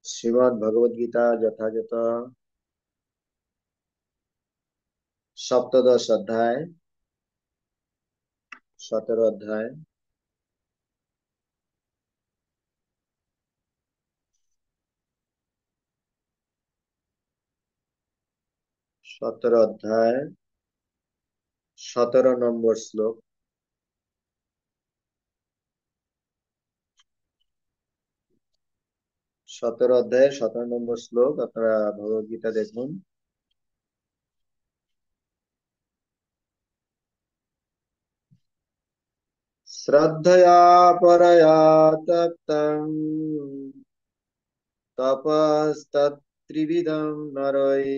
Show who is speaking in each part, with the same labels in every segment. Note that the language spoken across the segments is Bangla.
Speaker 1: শ্রীমদ্ ভগবদ গীতা যথাযথ সপ্তদশ অধ্যায় 17 অধ্যায় 17 অধ্যায় 17 নম্বর শ্লোক। 17 অধ্যায়ের 17 নম্বর শ্লোক আপনারা ভগবদ গীতা দেখুন। শ্রদ্ধয়া পরয়া তপ্তং তপস্তত্ত্রিবিধং নরৈ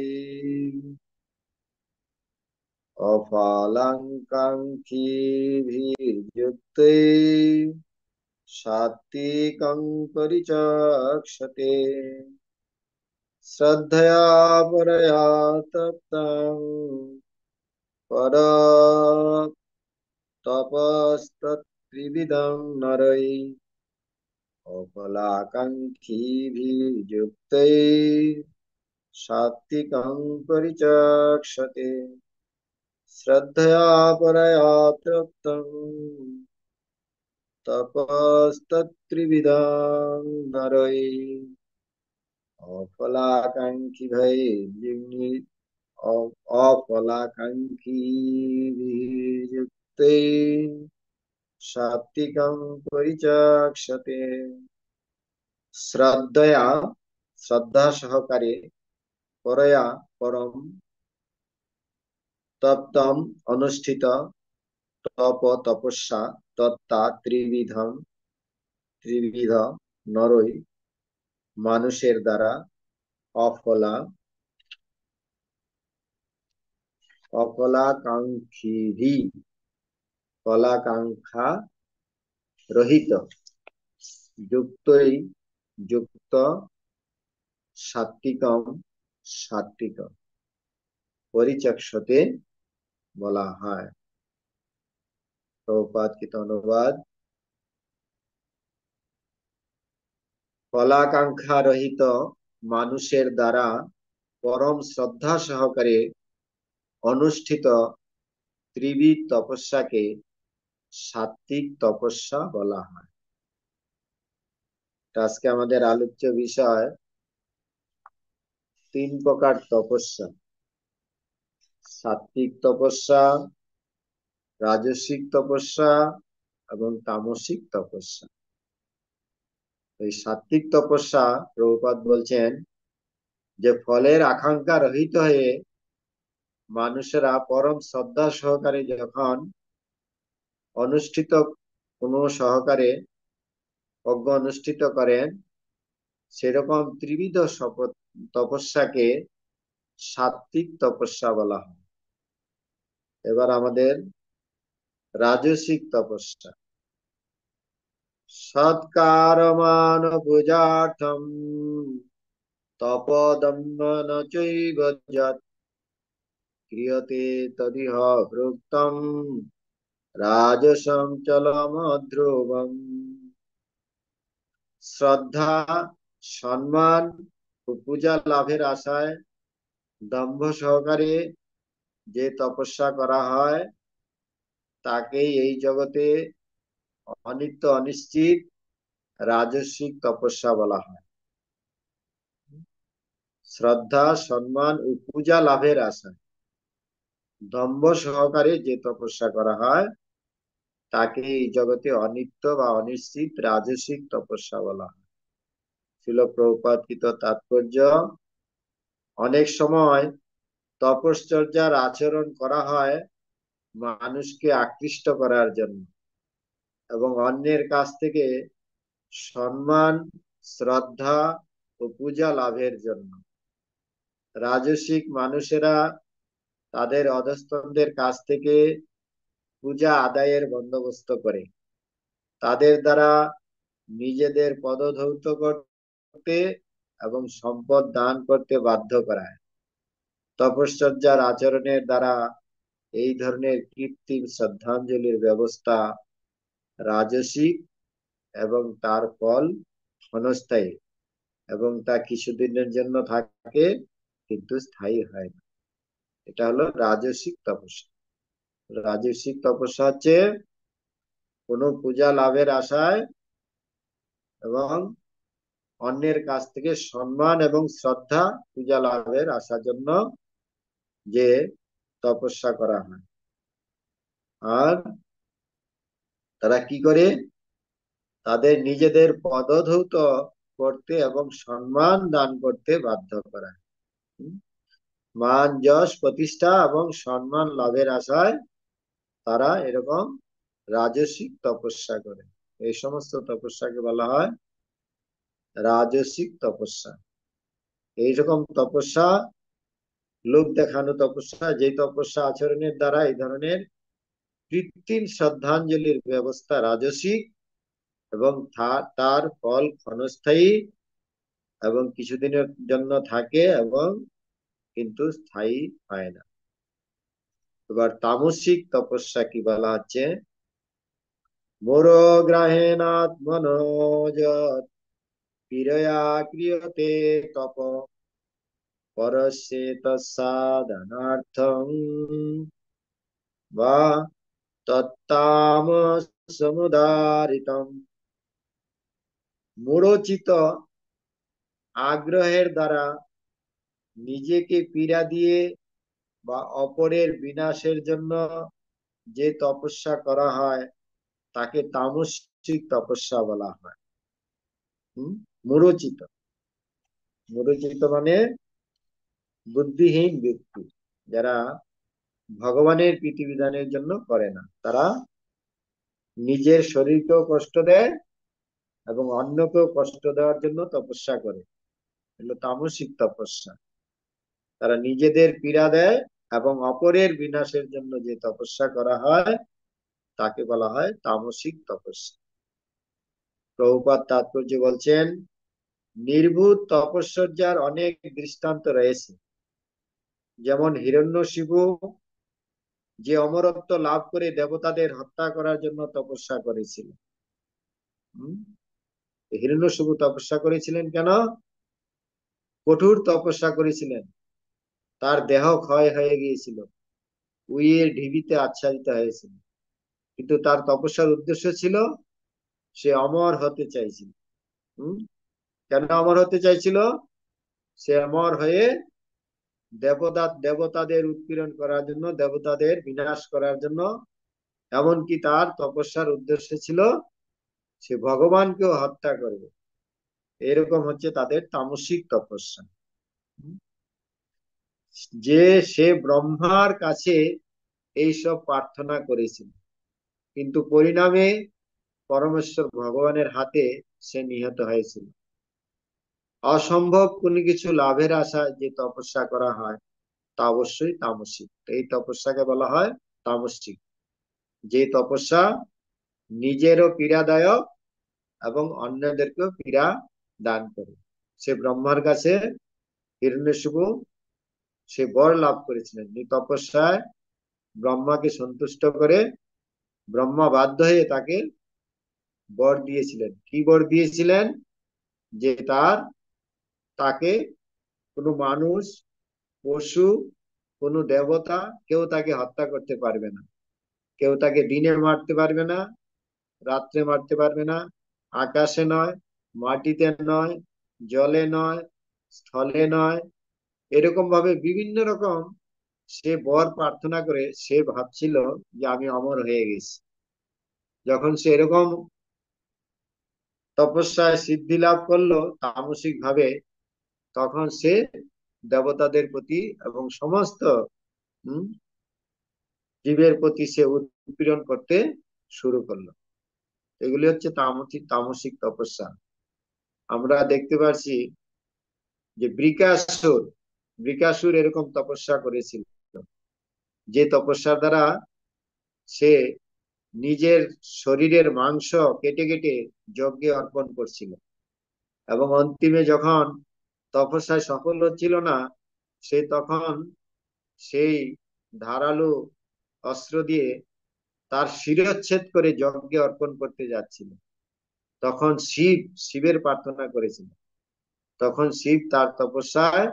Speaker 1: অফলাকাঙ্ক্ষিभिर्युक्ते सात्विकं परिचक्षते। श्रद्धया परया तप्तं परतपस्तत्त्रिविधं नरै अफलाकाङ्क्षिभिर्युक्ते सात्विकं परिचक्षते। श्रद्धया परया तप्तं तपस्तत्त्रिविधं नरै अफलाकाङ्क्षिभिर्युक्ते अफलाकाङ्क्षिभिर्युक्ते सात्विकं परिचक्षते। শ্রদ্ধয়া শ্রদ্ধা সহকারে, পরয়া পরম, তপ্তম অনুষ্ঠিত, তপ তপস্যা, তত্তা ত্রিবিধম ত্রিবিধ, নরই মানুষের দ্বারা, অফলা অফলাকাঙ্ক্ষী ফলাকাঙ্ক্ষা রহিত, যুক্তই যুক্ত, সাত্বিকম সাত্বিক, পরিচক্ষতে বলা হয়। প্রভুপাদ কৃত অনুবাদ। ফলাকাঙ্ক্ষা রহিত মানুষের দ্বারা পরম শ্রদ্ধা সহকারে অনুষ্ঠিত ত্রিবিধ তপস্যাকে সাত্বিক তপস্যা বলা হয়। আজকে আমাদের আলোচ্য বিষয় 3 প্রকার তপস্যা: সাত্বিক তপস্যা, রাজসিক তপস্যা এবং তামসিক তপস্যা। এই সাত্বিক তপস্যা প্রভুপাদ বলছেন যে ফলের আকাঙ্ক্ষা রহিত হয়ে মানুষেরা পরম শ্রদ্ধা সহকারে যখন অনুষ্ঠিত কোনো সহকারে যজ্ঞ অনুষ্ঠিত করেন, সেরকম ত্রিবিধ তপস্যাকে সাত্বিক তপস্যা বলা হয়। এবার আমাদের রাজসিক তপস্যা। সৎকারমান পূজার্থম তপদম্ন চৈব যৎ ক্রিয়তে তদিহ প্রুক্তম রাজসম চলমধ্রুবম। শ্রদ্ধা, সম্মান ও পূজা লাভের আশায় দম্ভ সহকারে যে তপস্যা করা হয় তাকেই এই জগতে অনিত্য অনিশ্চিত রাজসিক তপস্যা বলা হয়। শ্রদ্ধা, সম্মান ও পূজা লাভের আশায় দম্ভ সহকারে যে তপস্যা করা হয় তাকে এই জগতে অনিত্য বা অনিশ্চিত রাজসিক তপস্যা বলা হয়। ছিল প্রভুপাদ কৃত তাৎপর্য। অনেক সময় তপশ্চর্যার আচরণ করা হয় মানুষকে আকৃষ্ট করার জন্য এবং অন্যের কাছ থেকে সম্মান, শ্রদ্ধা ও পূজা লাভের জন্য। রাজসিক মানুষেরা তাদের অধস্তনদের কাছ থেকে পূজা আদায়ের বন্দোবস্ত করে, তাদের দ্বারা নিজেদের পদধৌত করতে এবং সম্পদ দান করতে বাধ্য করায়। তপশ্চর্যার আচরণের দ্বারা এই ধরনের কৃত্রিম শ্রদ্ধাঞ্জলির ব্যবস্থা রাজসিক এবং তার ফল ক্ষণস্থায়ী। এবং তা কিছুদিনের জন্য থাকে, কিন্তু স্থায়ী হয় না। এটা হলো রাজসিক তপস্যা। রাজসিক তপস্যা হচ্ছে কোনো পূজা লাভের আশায় এবং অন্যের কাছ থেকে সম্মান এবং শ্রদ্ধা পূজা লাভের আশার জন্য যে তপস্যা করা হয়। আর তারা কি করে? তাদের নিজেদের পদধৌত করতে এবং সম্মান দান করতে বাধ্য করা। হুম? মান যশ প্রতিষ্ঠা এবং সম্মান লাভের আশায় তারা এরকম রাজসিক তপস্যা করে। এই সমস্ত তপস্যাকে বলা হয় রাজসিক তপস্যা। এইরকম তপস্যা লোক দেখানো তপস্যা, যে তপস্যা আচরণের দ্বারা এই ধরনের কৃত্রিম শ্রদ্ধাঞ্জলির ব্যবস্থা রাজসিক এবং তার ফল ক্ষণস্থায়ী এবং কিছুদিনের জন্য থাকে এবং কিন্তু স্থায়ী হয় না। এবার তামসিক তপস্যা কি বলা হচ্ছে? মোর গ্রাহেণাত্মনো যৎ পীড়য়া ক্রিয়তে তপ পরস্যে তৎসাধনার্থং বা তত্তামসমুদারিতম। মূঢ়চিত আগ্রহের দ্বারা নিজেকে পীড়া দিয়ে বা অপরের বিনাশের জন্য যে তপস্যা করা হয় তাকে তামসিক তপস্যা বলা হয়। মূঢ়চিত, মূঢ়চিত মানে বুদ্ধিহীন ব্যক্তি, যারা ভগবানের বিধিবিধানের জন্য করে না, তারা নিজের শরীরকেও কষ্ট দেয় এবং অন্যকেও কষ্ট দেওয়ার জন্য তপস্যা করে। এগুলো তামসিক তপস্যা। তারা নিজেদের পীড়া দেয় এবং অপরের বিনাশের জন্য যে তপস্যা করা হয় তাকে বলা হয় তামসিক তপস্যা। প্রভুপাদ তাৎপর্য বলছেন, নির্ভূত তপস্যার অনেক দৃষ্টান্ত রয়েছে। যেমন হিরণ্যশিবু, যে অমরত্ব লাভ করে দেবতাদের হত্যা করার জন্য তপস্যা করেছিল। হিরণ্যশিবু তপস্যা করেছিলেন কেন? কঠোর তপস্যা করেছিলেন। তার দেহ ক্ষয় হয়ে গিয়েছিল, উইয়ের ঢিবিতে আচ্ছাদিত হয়েছিল, কিন্তু তার তপস্যার উদ্দেশ্য ছিল সে অমর হতে চাইছিল। হম কেন অমর হতে চাইছিল? সে অমর হয়ে দেবতাদের উৎপীড়ন করার জন্য, দেবতাদের বিনাশ করার জন্য। এমনকি তার তপস্যার উদ্দেশ্য ছিল সে ভগবানকেও হত্যা করবে। এরকম হচ্ছে তাদের তামসিক তপস্যা। যে সে ব্রহ্মার কাছে এইসব প্রার্থনা করেছিল, কিন্তু পরিণামে পরমেশ্বর ভগবানের হাতে সে নিহত হয়েছিল। অসম্ভব কোনো কিছু লাভের আশায় যে তপস্যা করা হয় তা অবশ্যই তামসিক। এই তপস্যাকে বলা হয় তামসিক। যে তপস্যা নিজেরও পীড়াদায়ক এবং অন্যদেরকেও পীড়া দান করে। সে ব্রহ্মার কাছে হিরণ্যকশিপু সে বর লাভ করেছিলেন। এই তপস্যায় ব্রহ্মাকে সন্তুষ্ট করে ব্রহ্মা বাধ্য হয়ে তাকে বর দিয়েছিলেন। কি বর দিয়েছিলেন? যে তাকে কোনো মানুষ, পশু, কোনো দেবতা কেউ তাকে হত্যা করতে পারবে না। কেউ তাকে দিনে মারতে পারবে না, রাত্রে মারতে পারবে না। আকাশে নয়, মাটিতে নয়, জলে নয়, স্থলে নয়। এরকম ভাবে বিভিন্ন রকম সে বর প্রার্থনা করে সে ভাবছিল যে আমি অমর হয়ে গেছি। যখন সে এরকম তপস্যায় সিদ্ধি লাভ করলো তামসিক ভাবে, তখন সে দেবতাদের প্রতি এবং সমস্ত হম জীবের প্রতি সে উৎপীড়ন করতে শুরু করলো। এগুলি হচ্ছে তামসিক তামসিক তপস্যা। আমরা দেখতে পাচ্ছি যে বৃকাসুর, বৃকাসুর এরকম তপস্যা করেছিল, যে তপস্যার দ্বারা সে নিজের শরীরের মাংস কেটে কেটে যজ্ঞে অর্পণ করছিল এবং অন্তিমে যখন তপস্যায় সফল হচ্ছিল না, সে তখন সেই ধারালো অস্ত্র দিয়ে তার শিরচ্ছেদ করে যজ্ঞে অর্পণ করতে যাচ্ছিল। তখন শিবের প্রার্থনা করেছিল তখন শিব তার তপস্যায়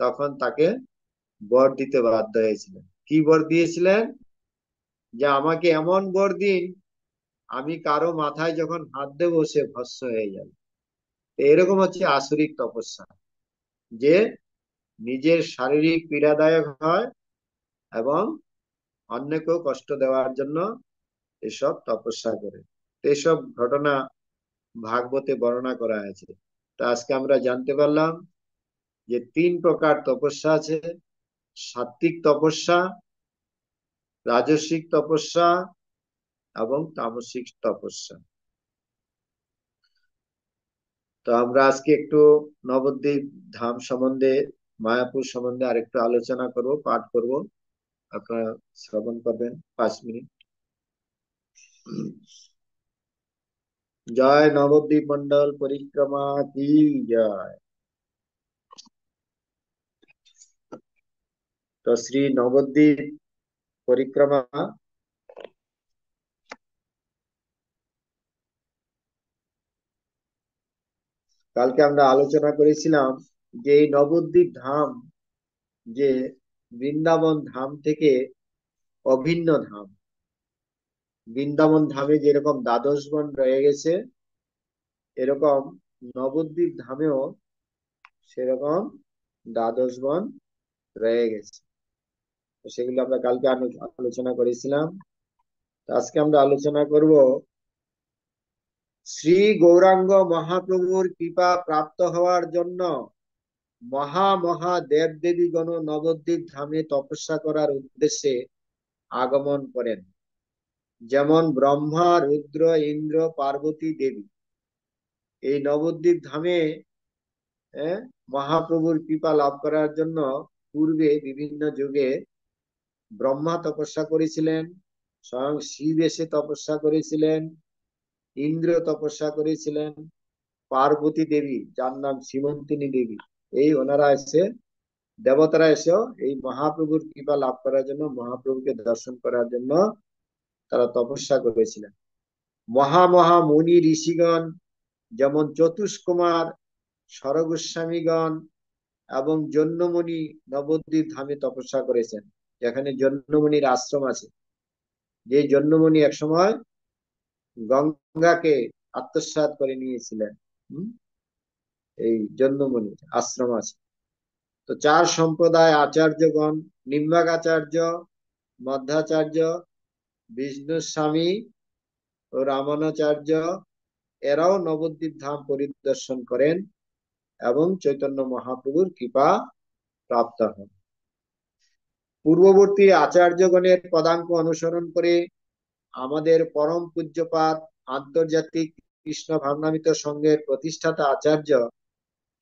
Speaker 1: তখন তাকে বর দিতে বাধ্য হয়েছিলেন। কি বর দিয়েছিলেন? যে আমাকে এমন বর দিন, আমি কারো মাথায় যখন হাত দেবো সে ভস্ম হয়ে যাবে। তো এরকম হচ্ছে আসরিক তপস্যা, যে নিজের শারীরিক পীড়াদায়ক হয় এবং অন্যকেও কষ্ট দেওয়ার জন্য এসব তপস্যা করে। তো এসব ঘটনা ভাগবতে বর্ণনা করা হয়েছে। তো আজকে আমরা জানতে পারলাম যে তিন প্রকার তপস্যা আছে: সাত্বিক তপস্যা, রাজসিক তপস্যা এবং তামসিক তপস্যা। তো আমরা আজকে একটু নবদ্বীপ ধাম সম্বন্ধে, মায়াপুর সম্বন্ধে আরেকটু আলোচনা করব, পাঠ করব। আপনারা শ্রবণ করবেন 5 মিনিট। জয় নবদ্বীপ মন্ডল পরিক্রমা কি জয়। তো শ্রী নবদ্বীপ পরিক্রমা, কালকে আমরা আলোচনা করেছিলাম যে এই নবদ্বীপ ধাম যে বৃন্দাবন ধাম থেকে অভিন্ন ধাম। বৃন্দাবন ধামে যেরকম দ্বাদশ বন রয়ে গেছে, এরকম নবদ্বীপ ধামেও সেরকম দ্বাদশ বন রয়ে গেছে। তো সেগুলো আমরা কালকে আলোচনা করেছিলাম। তো আজকে আমরা আলোচনা করব শ্রী গৌরাঙ্গ মহাপ্রভুর কৃপা প্রাপ্ত হওয়ার জন্য মহা মহা দেব দেবীগণ নবদ্বীপ ধামে তপস্যা করার উদ্দেশ্যে আগমন করেন। যেমন ব্রহ্মা, রুদ্র, ইন্দ্র, পার্বতী দেবী এই নবদ্বীপ ধামে মহাপ্রভুর কৃপা লাভ করার জন্য পূর্বে বিভিন্ন যুগে ব্রহ্মা তপস্যা করেছিলেন, স্বয়ং শিব এসে তপস্যা করেছিলেন, ইন্দ্র তপস্যা করেছিলেন, পার্বতী দেবী যার নাম সীমন্তিনী দেবী, এই ওনারা এসে, দেবতারা এসেও এই মহাপ্রভুর কৃপা লাভ করার জন্য, মহাপ্রভুকে দর্শন করার জন্য তারা তপস্যা করেছিলেন। মহা মহা মুনি ঋষিগণ যেমন চতুষ্কুমার, স্বরগোস্বামীগণ এবং জন্যমণি নবদ্বীপ ধামে তপস্যা করেছেন, যেখানে জন্যমণির আশ্রম আছে। যে জন্যমণি একসময় গঙ্গাকে আত্মসাৎ করে নিয়েছিলেন, এই জন্যমণির আশ্রম আছে। তো চার সম্প্রদায় আচার্যগণ, নিম্বাগাচার্য, মধ্যাচার্য, বিষ্ণু স্বামী ও রামানুচার্য, এরাও নবদ্বীপ ধাম পরিদর্শন করেন এবং চৈতন্য মহাপ্রভুর কৃপা প্রাপ্ত হন। পূর্ববর্তী আচার্যগণের পদাঙ্ক অনুসরণ করে আমাদের পরম পূজ্যপাদ আন্তর্জাতিক কৃষ্ণ ভাবনামিত সংঘের প্রতিষ্ঠাতা আচার্য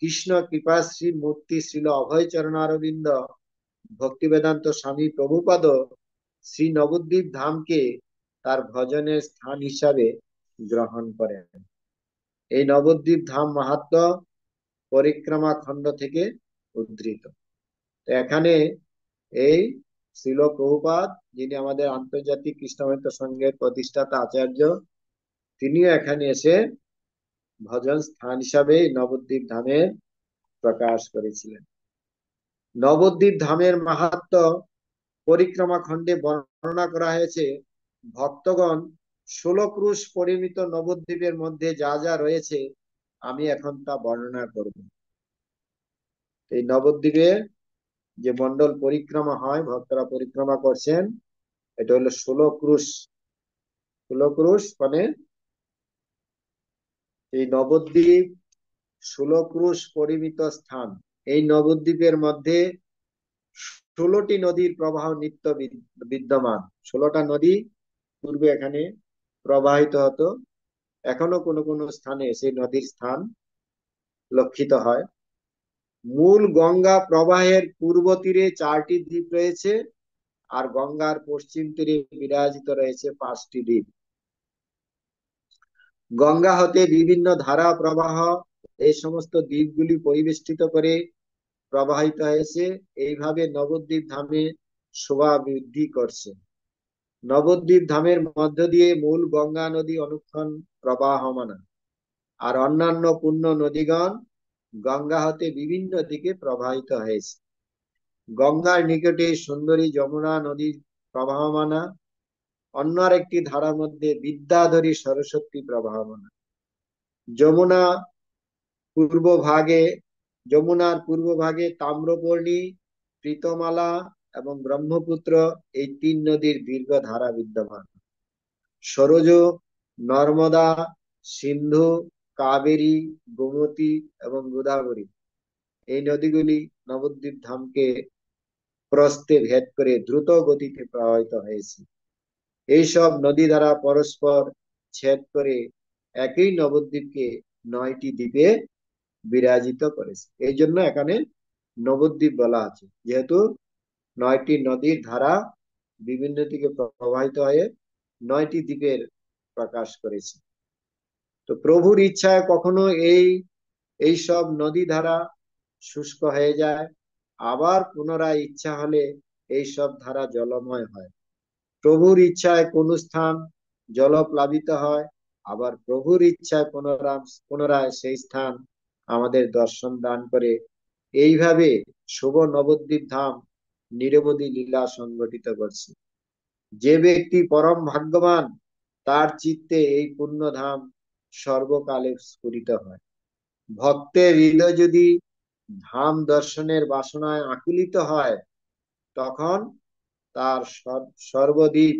Speaker 1: কৃষ্ণ কৃপাশ্রী মূর্তি শ্রীল অভয় চরণারবিন্দ ভক্তিবেদান্ত স্বামী প্রভুপাদ শ্রী নবদ্বীপ ধামকে তার ভজনের স্থান হিসাবে গ্রহণ করেন। এই নবদ্বীপ ধাম মাহাত্ম্য পরিক্রমা খণ্ড থেকে উদ্ধৃত। এখানে এই শ্রীল প্রভুপাদ, যিনি আমাদের আন্তর্জাতিক কৃষ্ণভাবনামিত সংঘের প্রতিষ্ঠাতা আচার্য, তিনিও এখানে এসে ভজন স্থান হিসাবে নবদ্বীপ ধামের প্রকাশ করেছিলেন। নবদ্বীপ ধামের মাহাত্ম্য পরিক্রমা খণ্ডে বর্ণনা করা হয়েছে। ভক্তগণ 16 ক্রুশ পরিমিত নবদ্বীপের মধ্যে যা যা রয়েছে আমি এখন তা বর্ণনা করব। এই নবদ্বীপে যে মন্ডল পরিক্রমা হয়, ভক্তরা পরিক্রমা করছেন, এটা হলো 16 ক্রুশ। 16 ক্রুশ মানে এই নবদ্বীপ 16 ক্রুশ পরিমিত স্থান। এই নবদ্বীপের মধ্যে 16টি নদীর প্রবাহ নিত্য বিদ্যমান। 16টা নদী পূর্বে এখানে প্রবাহিত হতো, এখনো কোনো কোনো স্থানে সেই নদীর স্থান লক্ষিত হয়। মূল গঙ্গা প্রবাহের পূর্ব তীরে 4টি দ্বীপ রয়েছে, আর গঙ্গার পশ্চিম তীরে বিরাজিত রয়েছে 5টি দ্বীপ। গঙ্গা হতে বিভিন্ন ধারা প্রবাহ এই সমস্ত দ্বীপগুলি পরিবেষ্টিত করে প্রবাহিত হয়েছে, এইভাবে নবদ্বীপ ধামে শোভা বৃদ্ধি করছে। নবদ্বীপ ধামের মধ্য দিয়ে মূল গঙ্গা নদী অনুক্ষণ প্রবাহমান, আর অন্যান্য পূর্ণ নদীগণ গঙ্গা হতে বিভিন্ন দিকে প্রবাহিত হয়েছে। গঙ্গার নিকটে সুন্দরী যমুনা নদী প্রবাহমান, অন্য একটি ধারার মধ্যে বিদ্যাধরী সরস্বতী প্রবাহমান। যমুনা পূর্ব ভাগে যমুনার পূর্ব ভাগে তাম্রপর্ণী, প্রীতমালা এবং ব্রহ্মপুত্র এই তিন নদীর দীর্ঘ ধারা বিদ্যমান। সরজ, নর্মদা, সিন্ধু, কাবেরী, গোমতী এবং গোদাবরী এই নদীগুলি নবদ্বীপ ধামকে প্রস্থে ভেদ করে দ্রুত গতিতে প্রবাহিত হয়েছে। এইসব নদী দ্বারা পরস্পর ছেদ করে একই নবদ্বীপকে 9টি দ্বীপে বিরাজিত করেছে। এই জন্য এখানে নবদ্বীপ বলা আছে, যেহেতু 9টি নদীর ধারা বিভিন্ন দিকে প্রবাহিত হয়ে 9টি দ্বীপের প্রকাশ করেছে। তো প্রভুর ইচ্ছায় কখনো এই সব নদী ধারা শুষ্ক হয়ে যায়, আবার পুনরায় ইচ্ছা হলে এই সব ধারা জলময় হয়। প্রভুর ইচ্ছায় কোন স্থান জলপ্লাবিত হয়, আবার প্রভুর ইচ্ছায় পুনরায় সেই স্থান আমাদের দর্শন দান করে। এইভাবে শুভ নবদ্বীপ ধাম নিরবধি লীলা সংগঠিত করছে। যে ব্যক্তি পরম ভাগ্যবান, তার চিত্তে এই পুণ্য ধাম সর্বকালে স্ফুরিত হয়। ভক্তের হৃদয় যদি ধাম দর্শনের বাসনায় আকুলিত হয়, তখন তার সর্বদ্বীপ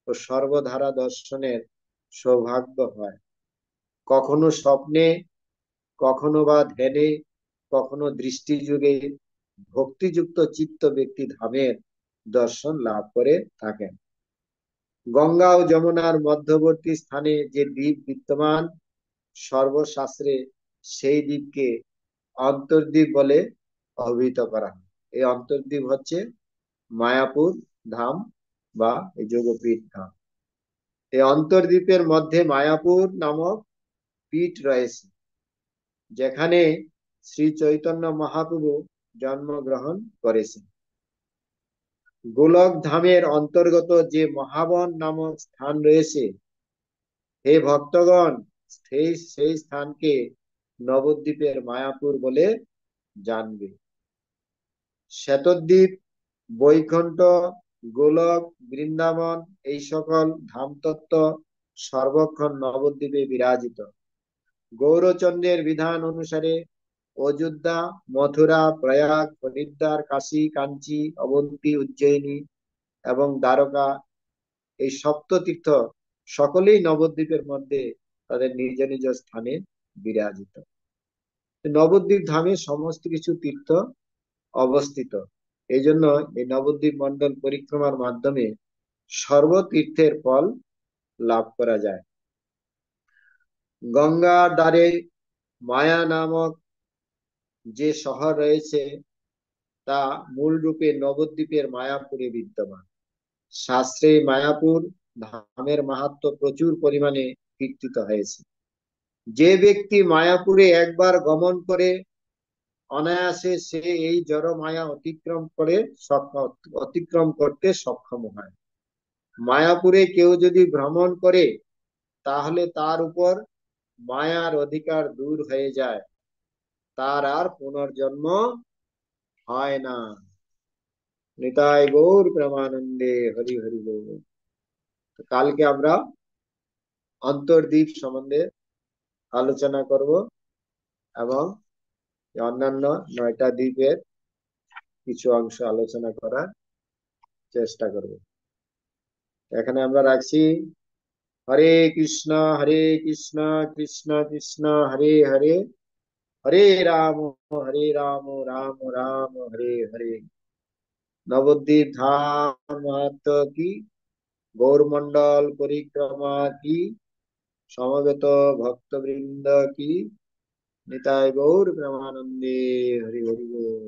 Speaker 1: ও সর্বধারা দর্শনের সৌভাগ্য হয়। কখনো স্বপ্নে, কখনো বা ধ্যানে, কখনো দৃষ্টিযোগে ভক্তিযুক্ত চিত্ত ব্যক্তি ধামের দর্শন লাভ করে থাকেন। গঙ্গা ও যমুনার মধ্যবর্তী স্থানে যে দ্বীপ বিদ্যমান, সর্বশাস্ত্রে সেই দ্বীপকে অন্তর্দ্বীপ বলে অভিহিত করা হয়। এই অন্তর্দ্বীপ হচ্ছে মায়াপুর ধাম বা যোগপীঠ ধাম। এই অন্তর্দ্বীপের মধ্যে মায়াপুর নামক পীঠ রয়েছে, যেখানে শ্রী চৈতন্য মহাপ্রভু জন্মগ্রহণ করেছেন। গোলক ধামের অন্তর্গত যে মহাবন নামক স্থান রয়েছে, হে ভক্তগণ, সেই স্থানকে নবদ্বীপের মায়াপুর বলে জানবে। শ্বেতদ্বীপ, বৈকুণ্ঠ, গোলক, বৃন্দাবন এই সকল ধামতত্ত্ব সর্বক্ষণ নবদ্বীপে বিরাজিত। গৌরচন্দ্রের বিধান অনুসারে অযোধ্যা, মথুরা, প্রয়াগ, হরিদ্বার, কাশী, কাঞ্চি, অবন্তী, উজ্জয়িনী এবং দ্বারকা এই সপ্ততীর্থ সকলেই নবদ্বীপের মধ্যে তাদের নিজ নিজ স্থানে বিরাজিত। নবদ্বীপ ধামে সমস্ত কিছু তীর্থ অবস্থিত। এই জন্য এই নবদ্বীপ মন্ডল পরিক্রমার মাধ্যমে সর্বতীর্থের ফল লাভ করা যায়। গঙ্গার ধারে মায়া নামক যে শহর রয়েছে, তা মূল রূপে নবদ্বীপের মায়াপুরে বিদ্যমান। শাস্ত্রে মায়াপুর ধামের মাহাত্ম্য প্রচুর পরিমাণে কীর্তিত হয়েছে। যে ব্যক্তি মায়াপুরে একবার গমন করে, অনায়াসে সে এই জড় মায়া অতিক্রম করতে সক্ষম হয়। মায়াপুরে কেউ যদি ভ্রমণ করে, তাহলে তার উপর মায়ার অধিকার দূর হয়ে যায়, তার আর পুনর্জন্ম হয় না। নিতাই গৌর প্রেমানন্দে, হরি হরি বল। কালকে আমরা অন্তর্দ্বীপ সম্বন্ধে আলোচনা করব এবং অন্যান্য 9টা দ্বীপের কিছু অংশ আলোচনা করার চেষ্টা করব। এখানে আমরা রাখছি। হরে কৃষ্ণ কৃষ্ণ কৃষ্ণ হরে হরে, হরে রাম রাম রাম হরে হরে। নবদ্বীপ ধাম মাহাত্ম কি, গৌরমন্ডল পরিক্রমা কি, সমবেত ভক্তবৃন্দ কি, নিতাই গৌর প্রেমানন্দে, হরি হরি বল।